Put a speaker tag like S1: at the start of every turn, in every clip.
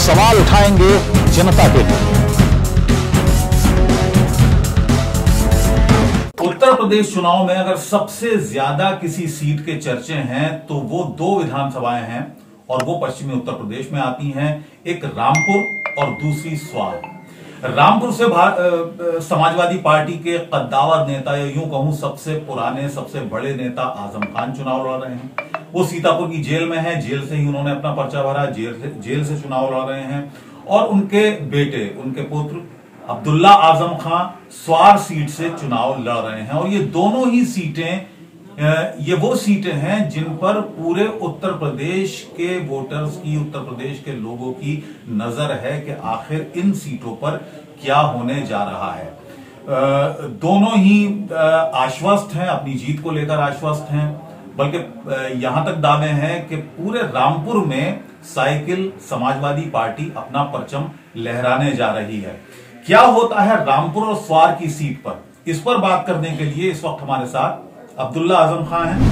S1: सवाल उठाएंगे जनता के लिए।
S2: उत्तर प्रदेश चुनाव में अगर सबसे ज्यादा किसी सीट के चर्चे हैं तो वो दो विधानसभाएं हैं और वो पश्चिमी उत्तर प्रदेश में आती हैं, एक रामपुर और दूसरी स्वार। रामपुर से समाजवादी पार्टी के कद्दावर नेता, या यूं कहूं सबसे पुराने सबसे बड़े नेता आजम खान चुनाव लड़ रहे हैं। वो सीतापुर की जेल में है, जेल से ही उन्होंने अपना पर्चा भरा, जेल से चुनाव लड़ रहे हैं। और उनके बेटे, उनके पुत्र अब्दुल्ला आजम खान स्वार सीट से चुनाव लड़ रहे हैं। और ये दोनों ही सीटें, ये वो सीटें हैं जिन पर पूरे उत्तर प्रदेश के वोटर्स की, उत्तर प्रदेश के लोगों की नजर है कि आखिर इन सीटों पर क्या होने जा रहा है। दोनों ही आश्वस्त हैं, अपनी जीत को लेकर आश्वस्त हैं, बल्कि यहां तक दावे हैं कि पूरे रामपुर में साइकिल समाजवादी पार्टी अपना परचम लहराने जा रही है। क्या होता है रामपुर और स्वार की सीट पर, इस पर बात करने के लिए इस वक्त हमारे साथ अब्दुल्ला आजम खान हैं।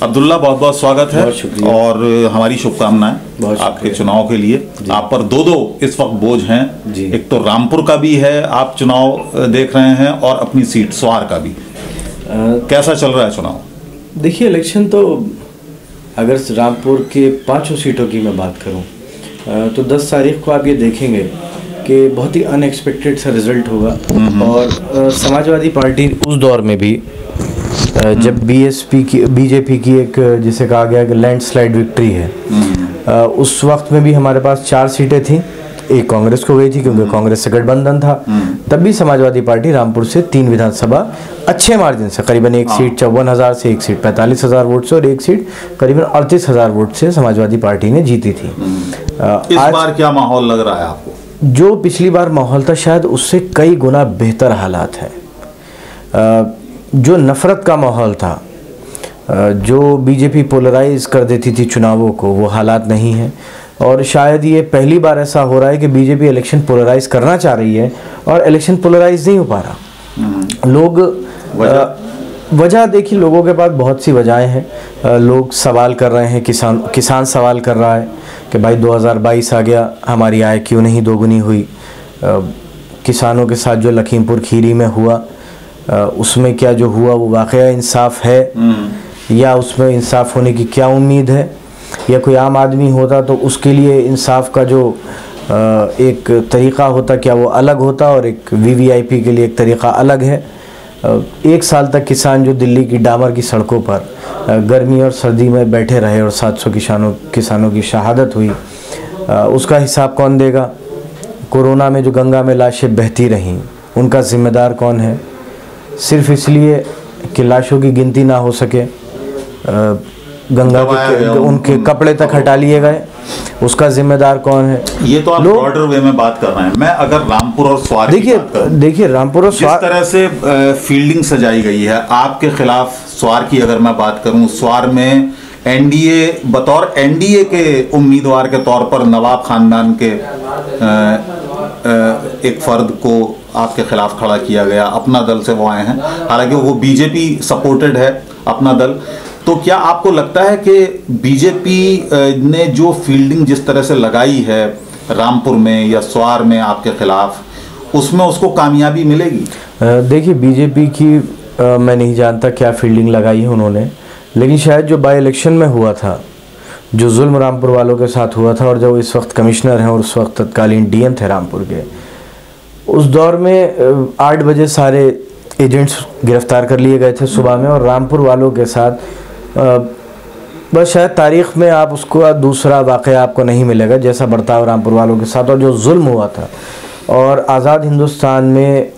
S2: अब्दुल्ला, बहुत बहुत स्वागत है और हमारी शुभकामनाएं आपके चुनाव के लिए। आप पर दो इस वक्त बोझ हैं, एक तो रामपुर का भी है, आप चुनाव देख रहे हैं, और अपनी सीट स्वार का भी। कैसा चल रहा है चुनाव?
S3: देखिए, इलेक्शन तो अगर रामपुर के 5 सीटों की मैं बात करूं तो 10 तारीख को आप ये देखेंगे कि बहुत ही अनएक्सपेक्टेड सा रिजल्ट होगा। और समाजवादी पार्टी उस दौर में भी जब बीजेपी की एक, जिसे कहा गया कि लैंडस्लाइड विक्ट्री है, उस वक्त में भी हमारे पास 4 सीटें थी, एक कांग्रेस को गई थी क्योंकि कांग्रेस से गठबंधन था। तब भी समाजवादी पार्टी रामपुर से 3 विधानसभा अच्छे मार्जिन से, करीबन एक सीट 54,000 से, एक सीट 45,000 वोट से और एक सीट करीबन 38,000 वोट से समाजवादी पार्टी ने जीती थी।
S2: इस बार क्या माहौल लग रहा है आपको?
S3: जो पिछली बार माहौल था शायद उससे कई गुना बेहतर हालात है। जो नफरत का माहौल था, जो बीजेपी पोलराइज कर देती थी चुनावों को, वो हालात नहीं है। और शायद ये पहली बार ऐसा हो रहा है कि बीजेपी इलेक्शन पोलराइज करना चाह रही है और इलेक्शन पोलराइज नहीं हो पा रहा। लोग वजह देखिए, लोगों के पास बहुत सी वजहें हैं। लोग सवाल कर रहे हैं, किसान सवाल कर रहा है कि भाई 2022 आ गया, हमारी आय क्यों नहीं दोगुनी हुई? किसानों के साथ जो लखीमपुर खीरी में हुआ, उसमें क्या जो हुआ वो वाकया इंसाफ है, या उसमें इंसाफ होने की क्या उम्मीद है? या कोई आम आदमी होता तो उसके लिए इंसाफ का जो एक तरीक़ा होता, क्या वो अलग होता? और एक वीवीआईपी के लिए एक तरीक़ा अलग है। 1 साल तक किसान जो दिल्ली की डामर की सड़कों पर गर्मी और सर्दी में बैठे रहे और 700 किसानों की शहादत हुई, उसका हिसाब कौन देगा? कोरोना में जो गंगा में लाशें बहती रहीं, उनका जिम्मेदार कौन है? सिर्फ इसलिए कि लाशों की गिनती ना हो सके, गंगा के उनके कपड़े तक हटा लिए गए, उसका जिम्मेदार कौन है?
S2: ये तो आप ब्रॉडर वे में बात कर रहे हैं। मैं अगर रामपुर और स्वार
S3: देखिए रामपुर और स्वार,
S2: जिस तरह से फील्डिंग सजाई गई है आपके खिलाफ, स्वार की अगर मैं बात करूं, स्वार में एनडीए, बतौर एनडीए के उम्मीदवार के तौर पर नवाब खानदान के एक फर्द को आपके खिलाफ खड़ा किया गया। अपना दल से वो आए हैं, हालांकि वो बीजेपी सपोर्टेड है अपना दल। तो क्या आपको लगता है कि बीजेपी ने जो फील्डिंग जिस तरह से लगाई है रामपुर में या स्वार में आपके खिलाफ, उसमें उसको कामयाबी मिलेगी?
S3: देखिए, बीजेपी की मैं नहीं जानता क्या फील्डिंग लगाई है उन्होंने, लेकिन शायद जो बाई इलेक्शन में हुआ था, जो जुल्म रामपुर वालों के साथ हुआ था, और जो इस वक्त कमिश्नर हैं और उस वक्त तत्कालीन डीएम थे रामपुर के, उस दौर में 8 बजे सारे एजेंट्स गिरफ्तार कर लिए गए थे सुबह में, और रामपुर वालों के साथ बस शायद तारीख़ में आप उसको दूसरा वाक़या आपको नहीं मिलेगा जैसा बर्ताव रामपुर वालों के साथ और जो जुल्म हुआ था। और आज़ाद हिंदुस्तान में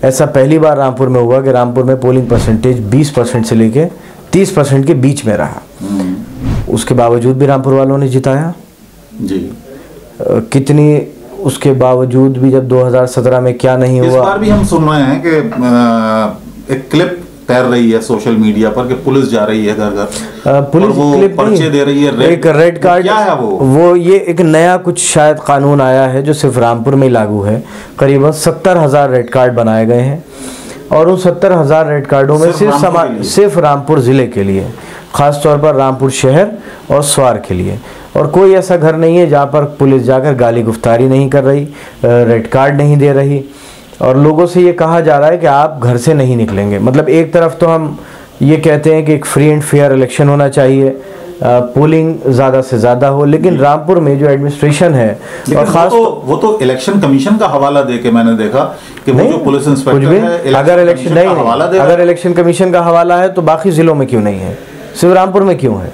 S3: ऐसा पहली बार रामपुर में हुआ कि रामपुर में पोलिंग परसेंटेज 20% से लेके 30% के बीच में रहा। उसके बावजूद भी रामपुर वालों ने जिताया जी। कितनी उसके बावजूद भी जब 2017 में क्या नहीं हुआ।
S2: इस बार भी हम सुन रहे हैं कि एक क्लिप तैर रही है सोशल मीडिया पर कि पुलिस जा रही है घर घर, पुलिस वो पर्चे दे रही है,
S3: एक रेड कार्ड। क्या है वो ये एक नया कुछ शायद कानून आया है जो सिर्फ रामपुर में लागू है। करीबन 70,000 रेड कार्ड बनाए गए हैं और उन 70,000 रेड कार्डों में सिर्फ रामपुर ज़िले के लिए, ख़ास तौर पर रामपुर शहर और स्वार के लिए। और कोई ऐसा घर नहीं है जहाँ पर पुलिस जाकर गाली गुफ्तारी नहीं कर रही, रेड कार्ड नहीं दे रही, और लोगों से ये कहा जा रहा है कि आप घर से नहीं निकलेंगे। मतलब एक तरफ तो हम ये कहते हैं कि एक फ्री एंड फेयर इलेक्शन होना चाहिए, पोलिंग ज़्यादा से ज़्यादा हो, लेकिन रामपुर में जो एडमिनिस्ट्रेशन है और खास
S2: वो तो इलेक्शन कमीशन का हवाला दे के मैंने देखा कि वो जो पुलिस इंस्पेक्टर है,
S3: अगर इलेक्शन नहीं, अगर इलेक्शन कमीशन का हवाला है तो बाकी ज़िलों में क्यों नहीं है, सिर्फ रामपुर में क्यों है?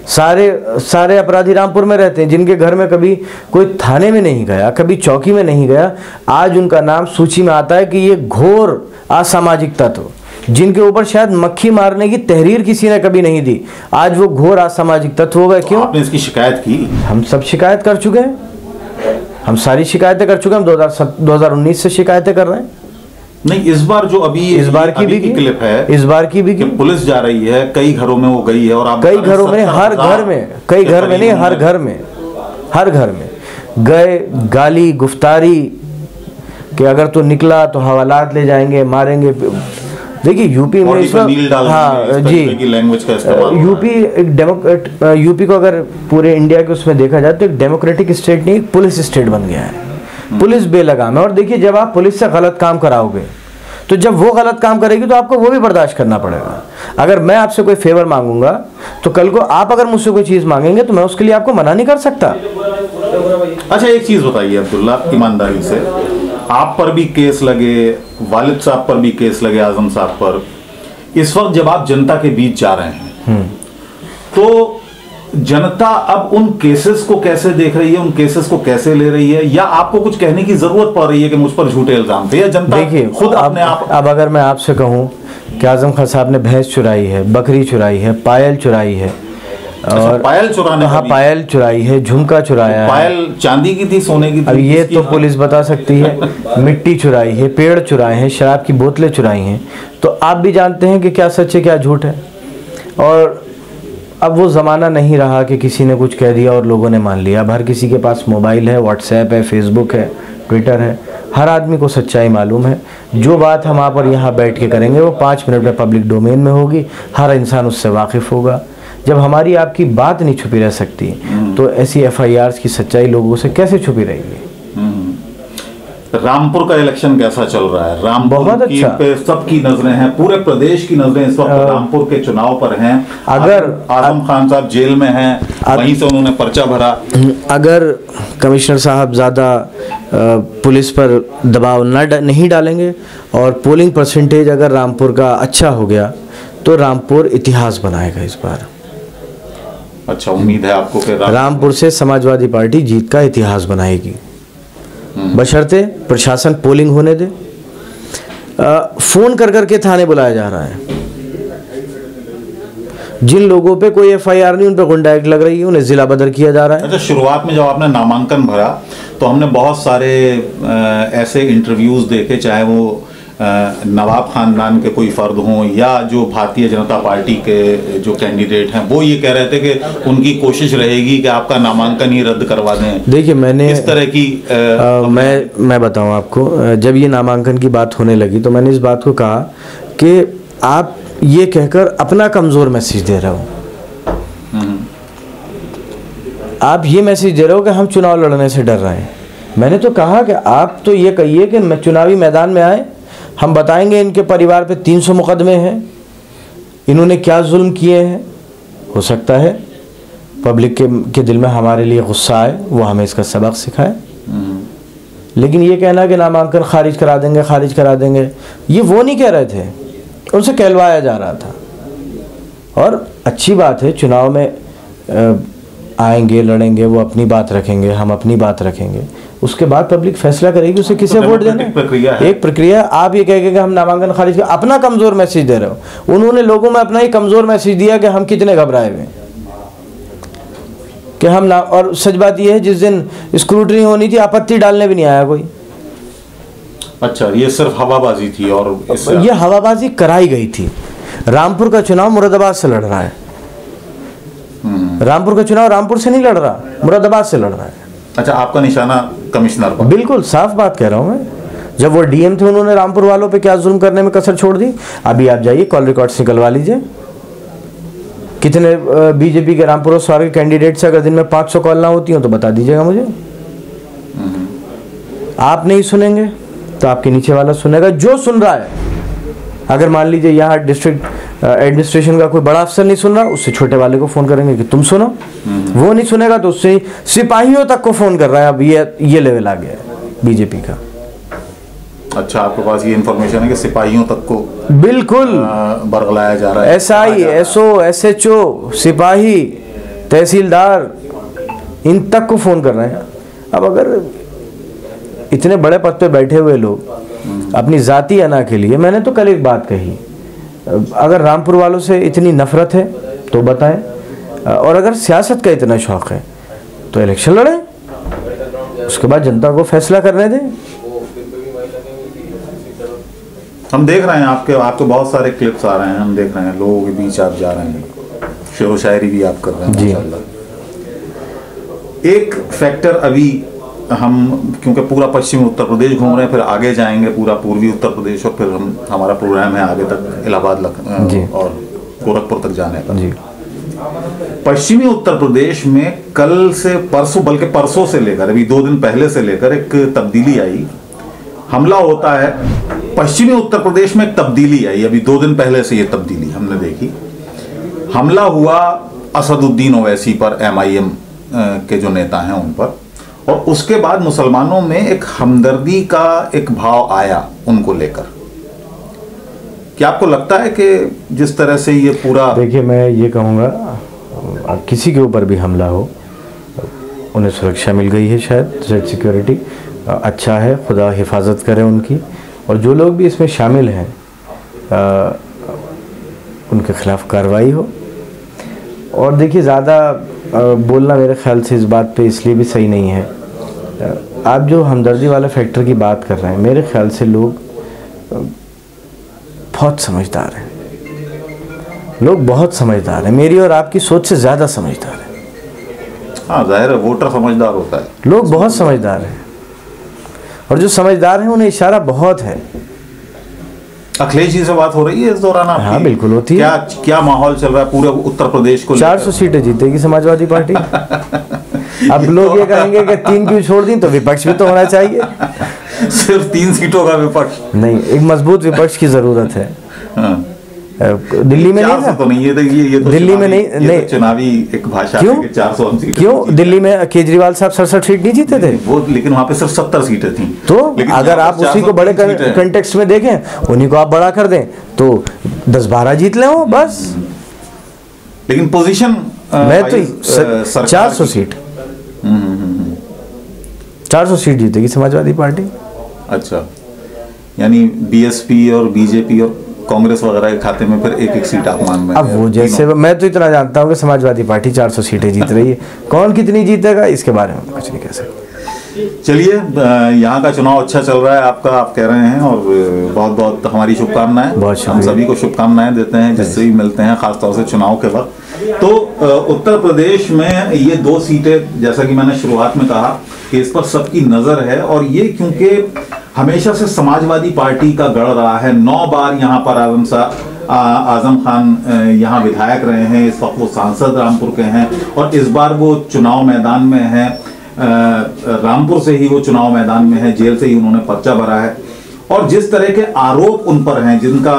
S3: सारे अपराधी रामपुर में रहते हैं, जिनके घर में कभी कोई थाने में नहीं गया, कभी चौकी में नहीं गया, आज उनका नाम सूची में आता है कि ये घोर असामाजिक तत्व, जिनके ऊपर शायद मक्खी मारने की तहरीर किसी ने कभी नहीं दी, आज वो घोर असामाजिक तत्व हो गए। क्यों?
S2: आपने इसकी शिकायत की?
S3: हम सब शिकायत कर चुके हैं, हम सारी शिकायतें कर चुके हैं, हम 2019 से शिकायतें कर रहे हैं।
S2: नहीं, इस बार जो अभी
S3: इस बार की भी
S2: क्लिप है,
S3: इस बार की भी
S2: पुलिस जा रही है, कई घरों में वो गई है, और आप
S3: कई घरों में, हर घर में, कई घर में नहीं, हर घर में गए, गाली गुफ्तारी कि अगर तो निकला तो हवालात ले जाएंगे, मारेंगे। देखिए यूपी में इस वक्त, हाँ जी, यूपी को अगर पूरे इंडिया के उसमें देखा जाए तो एक डेमोक्रेटिक स्टेट नहीं, एक पुलिस स्टेट बन गया है। पुलिस बेलगाम है। और देखिए जब आप पुलिस से गलत काम कराओगे तो जब वो गलत काम करेगी तो आपको वो भी बर्दाश्त करना पड़ेगा। अगर मैं आपसे कोई फेवर मांगूंगा तो कल को आप अगर मुझसे कोई चीज़ मांगेंगे तो मैं उसके लिए आपको मना नहीं कर सकता।
S2: अच्छा, एक चीज़ बताइए अब्दुल्ला, ईमानदारी से, आप पर भी केस लगे, वालिद साहब पर भी केस लगे, आजम साहब पर, इस वक्त जब आप जनता के बीच जा रहे हैं तो जनता अब उन केसेस को कैसे देख रही है, उन केसेस को कैसे ले रही है, या आपको कुछ कहने की जरूरत पड़ रही है कि मुझ पर झूठे इल्जाम थे, या जनता खुद अपने आप?
S3: अब अगर मैं आपसे कहूं कि आजम खान साहब ने भैंस चुराई है, बकरी चुराई है, पायल चुराई है,
S2: और पायल चुराने,
S3: हाँ पायल चुराई है, झुमका चुराया है,
S2: पायल चांदी की थी, सोने की थी,
S3: अब ये तो पुलिस बता सकती है, मिट्टी चुराई है, पेड़ चुराए हैं, शराब की बोतलें चुराई हैं, तो आप भी जानते हैं कि क्या सच है क्या झूठ है। और अब वो ज़माना नहीं रहा कि किसी ने कुछ कह दिया और लोगों ने मान लिया। अब हर किसी के पास मोबाइल है, व्हाट्सएप है, फेसबुक है, ट्विटर है, हर आदमी को सच्चाई मालूम है। जो बात हम आप और यहाँ बैठ के करेंगे वो 5 मिनट में पब्लिक डोमेन में होगी, हर इंसान उससे वाकिफ़ होगा। जब हमारी आपकी बात नहीं छुपी रह सकती तो ऐसी FIRs की सच्चाई लोगों से कैसे छुपी रहेगी?
S2: रामपुर का इलेक्शन कैसा चल रहा है? रामपुर
S3: बहुत अच्छा,
S2: पे सबकी नजरें हैं, पूरे प्रदेश की नजरें इस वक्त रामपुर के चुनाव पर हैं।
S3: अगर
S2: आजम खान साहब जेल में हैं, वहीं से उन्होंने पर्चा भरा।
S3: अगर कमिश्नर साहब ज़्यादा पुलिस पर दबाव नहीं डालेंगे और पोलिंग परसेंटेज अगर रामपुर का अच्छा हो गया तो रामपुर इतिहास बनाएगा इस बार।
S2: अच्छा, उम्मीद है आपको कि
S3: रामपुर से समाजवादी पार्टी जीत का इतिहास बनाएगी, बशर्ते प्रशासन पोलिंग होने दे। फोन कर करके थाने बुलाया जा रहा है, जिन लोगों पे कोई FIR नहीं उन पे कॉन्टैक्ट लग रही है, उन्हें जिला बदर किया जा रहा है।
S2: अच्छा, शुरुआत में जब आपने नामांकन भरा तो हमने बहुत सारे ऐसे इंटरव्यूज देखे, चाहे वो नवाब खानदान के कोई फर्द हों या जो भारतीय जनता पार्टी के जो कैंडिडेट हैं, वो ये कह रहे थे कि उनकी कोशिश रहेगी कि आपका नामांकन ही रद्द करवा दें।
S3: देखिए मैंने
S2: इस तरह की
S3: मैं बताऊं आपको, जब ये नामांकन की बात होने लगी तो मैंने इस बात को कहा कि आप ये कहकर अपना कमज़ोर मैसेज दे रहे हो, आप ये मैसेज दे रहे हो कि हम चुनाव लड़ने से डर रहे हैं। मैंने तो कहा कि आप तो ये कहिए कि चुनावी मैदान में आए, हम बताएंगे इनके परिवार पे 300 मुकदमे हैं, इन्होंने क्या जुल्म किए हैं। हो सकता है पब्लिक के दिल में हमारे लिए गुस्सा आए, वो हमें इसका सबक सिखाए, लेकिन ये कहना कि नामांकन खारिज करा देंगे, ये वो नहीं कह रहे थे, उनसे कहलवाया जा रहा था। और अच्छी बात है, चुनाव में आएंगे, लड़ेंगे, वो अपनी बात रखेंगे, हम अपनी बात रखेंगे, उसके बाद पब्लिक फैसला करेगी उसे किसे वोट देना। एक प्रक्रिया। आप ये कहेंगे कि हम नामांकन खारिज कर, अपना कमज़ोर मैसेज दे रहे हो। उन्होंने लोगों में अपना ही कमज़ोर मैसेज दिया कि हम कितने घबराए हुए कि हम ना। और सच बात यह है, जिस दिन स्क्रूटनी होनी थी आपत्ति डालने भी नहीं आया कोई।
S2: अच्छा, ये सिर्फ हवाबाजी थी और
S3: ये हवाबाजी कराई गई थी। रामपुर का चुनाव मुरादाबाद से लड़ रहा है, रामपुर का चुनाव रामपुर से नहीं लड़ रहा, मुरादाबाद से लड़ रहा है।
S2: अच्छा, आपका निशाना कमिश्नर पर?
S3: बिल्कुल साफ बात कह रहा हूं मैं। जब वो DM थे उन्होंने रामपुर वालों पे क्या जुल्म करने में कसर छोड़ दी। अभी आप जाइए, कॉल रिकॉर्ड्स निकलवा लीजिए, कितने बीजेपी के रामपुर और स्वार के कैंडिडेट से अगर दिन में 500 कॉल ना होती हो तो बता दीजिएगा मुझे। आप नहीं सुनेंगे तो आपके नीचे वाला सुनेगा, जो सुन रहा है। अगर मान लीजिए यहाँ डिस्ट्रिक्ट एडमिनिस्ट्रेशन का कोई बड़ा अफसर नहीं सुन रहा, उससे छोटे वाले को फ़ोन करेंगे कि तुम सुनो। वो नहीं सुनेगा तो उससे सिपाहियों तक को फ़ोन कर रहा है। अब ये लेवल आ गया है बीजेपी का।
S2: अच्छा, आपके पास ये इन्फॉर्मेशन है कि सिपाहियों तक को
S3: बिल्कुल
S2: बरगलाया जा रहा है।
S3: SI, SO, SHO, सिपाही, तहसीलदार, इन तक को फ़ोन कर रहे हैं। अब अगर इतने बड़े पद पे बैठे हुए लोग अपनी जाती अना के लिए, मैंने तो कल एक बात कही, अगर रामपुर वालों से इतनी नफरत है तो बताएं, और अगर सियासत का इतना शौक़ है तो इलेक्शन लड़ें, उसके बाद जनता को फैसला करने दें।
S2: हम देख रहे हैं आपके बहुत सारे क्लिप्स आ रहे हैं, हम देख रहे हैं लोगों के बीच आप जा रहे हैं, शेर व शायरी भी आप कर रहे हैं माशाल्लाह। एक फैक्टर अभी हम, क्योंकि पूरा पश्चिमी उत्तर प्रदेश घूम रहे हैं, फिर आगे जाएंगे पूरा पूर्वी उत्तर प्रदेश, और फिर हमारा प्रोग्राम है आगे तक इलाहाबाद और गोरखपुर तक जाने का।
S3: जी।
S2: पश्चिमी उत्तर प्रदेश में कल से परसों, बल्कि परसों से लेकर अभी 2 दिन पहले से लेकर एक तब्दीली आई। हमला होता है पश्चिमी उत्तर प्रदेश में, एक तब्दीली आई अभी 2 दिन पहले से, ये तब्दीली हमने देखी। हमला हुआ असदुद्दीन ओवैसी पर, MIM के जो नेता हैं उन पर, और उसके बाद मुसलमानों में एक हमदर्दी का एक भाव आया उनको लेकर। क्या आपको लगता है कि जिस तरह से ये पूरा,
S3: देखिए मैं ये कहूँगा, किसी के ऊपर भी हमला हो, उन्हें सुरक्षा मिल गई है, शायद सिक्योरिटी अच्छा है, खुदा हिफाजत करे उनकी, और जो लोग भी इसमें शामिल हैं उनके खिलाफ कार्रवाई हो। और देखिए ज़्यादा बोलना मेरे ख्याल से इस बात पे इसलिए भी सही नहीं है। आप जो हमदर्दी वाला फैक्टर की बात कर रहे हैं, मेरे ख्याल से लोग बहुत समझदार हैं, लोग बहुत समझदार हैं, मेरी और आपकी सोच से ज़्यादा समझदार हैं।
S2: हाँ जाहिर है, वोटर समझदार होता है,
S3: लोग बहुत समझदार हैं, और जो समझदार हैं उन्हें इशारा बहुत है।
S2: अखिलेश जी से बात हो रही है इस दौरान आपकी?
S3: हाँ बिल्कुल होती है।
S2: क्या माहौल चल रहा है पूरे उत्तर प्रदेश को?
S3: 400 सीटें जीतेगी समाजवादी पार्टी। अब लोग ये कहेंगे कि 3 क्यों छोड़ दी, तो विपक्ष भी तो होना चाहिए।
S2: सिर्फ 3 सीटों का विपक्ष नहीं,
S3: एक मजबूत विपक्ष की जरूरत है।
S2: हाँ।
S3: दिल्ली में नहीं था
S2: तो नहीं, ये तो
S3: दिल्ली में नहीं,
S2: तो चुनावी एक भाषा
S3: क्यों?
S2: है कि 400 सीटें
S3: क्यों दिल्ली में केजरीवाल साहब 67 सीट नहीं जीते थे
S2: वो, लेकिन वहां पे सिर्फ 70 सीटें थी।
S3: तो अगर आप उसी को बड़े कंटेक्स्ट में देखें, उन्हीं को आप बड़ा कर दें तो 10-12 जीत ले, बस।
S2: लेकिन पोजीशन
S3: मैं तो 400 सीट 400 सीट जीतेगी समाजवादी पार्टी।
S2: अच्छा, यानी BSP और BJP और कांग्रेस वगैरह के खाते में फिर एक सीट आसमान में।
S3: अब वो जैसे, मैं तो इतना जानता हूँ कि समाजवादी पार्टी 400 सीटें जीत रही है, कौन कितनी जीतेगा इसके बारे में कुछ नहीं कह सकते।
S2: चलिए, यहाँ का चुनाव अच्छा चल रहा है आपका, आप कह रहे हैं, और बहुत बहुत हमारी शुभकामनाएं, हम सभी को शुभकामनाएं देते हैं जिससे भी मिलते हैं, खासतौर से चुनाव के वक्त। तो उत्तर प्रदेश में ये 2 सीटें, जैसा कि मैंने शुरुआत में कहा कि इस पर सबकी नजर है, और ये क्योंकि हमेशा से समाजवादी पार्टी का गढ़ रहा है। 9 बार यहाँ पर आजम खान यहाँ विधायक रहे हैं, इस वक्त वो सांसद रामपुर के हैं, और इस बार वो चुनाव मैदान में हैं। रामपुर से ही वो चुनाव मैदान में है, जेल से ही उन्होंने पर्चा भरा है। और जिस तरह के आरोप उन पर हैं, जिनका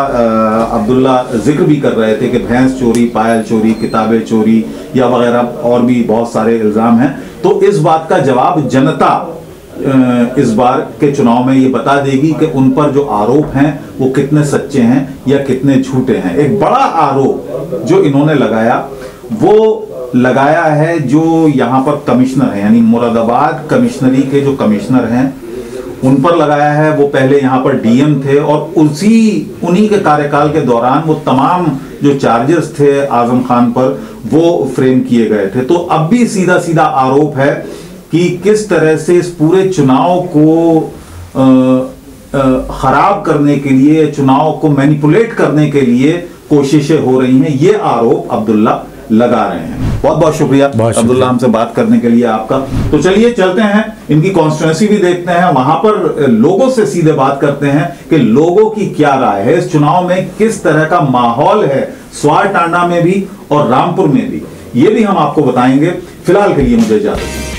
S2: अब्दुल्ला जिक्र भी कर रहे थे कि भैंस चोरी, पायल चोरी, किताबें चोरी या वगैरह और भी बहुत सारे इल्जाम हैं, तो इस बात का जवाब जनता इस बार के चुनाव में ये बता देगी कि उन पर जो आरोप हैं वो कितने सच्चे हैं या कितने झूठे हैं। एक बड़ा आरोप जो इन्होंने लगाया, वो लगाया है जो यहाँ पर कमिश्नर है, यानी मुरादाबाद कमिश्नरी के जो कमिश्नर हैं उन पर लगाया है। वो पहले यहाँ पर DM थे, और उन्हीं के कार्यकाल के दौरान वो तमाम जो चार्जेस थे आजम खान पर वो फ्रेम किए गए थे। तो अब भी सीधा सीधा आरोप है कि किस तरह से इस पूरे चुनाव को खराब करने के लिए, चुनाव को मैनिपुलेट करने के लिए कोशिशें हो रही हैं। ये आरोप अब्दुल्ला लगा रहे हैं। बहुत बहुत शुक्रिया
S3: बहुत शुक्रिया।
S2: अब्दुल्ला हमसे बात करने के लिए आपका। तो चलिए चलते हैं, इनकी कॉन्स्टिट्यूएंसी भी देखते हैं, वहां पर लोगों से सीधे बात करते हैं कि लोगों की क्या राय है, इस चुनाव में किस तरह का माहौल है, स्वार टांडा में भी और रामपुर में भी, ये भी हम आपको बताएंगे। फिलहाल के लिए मुझे इजाजत दीजिए।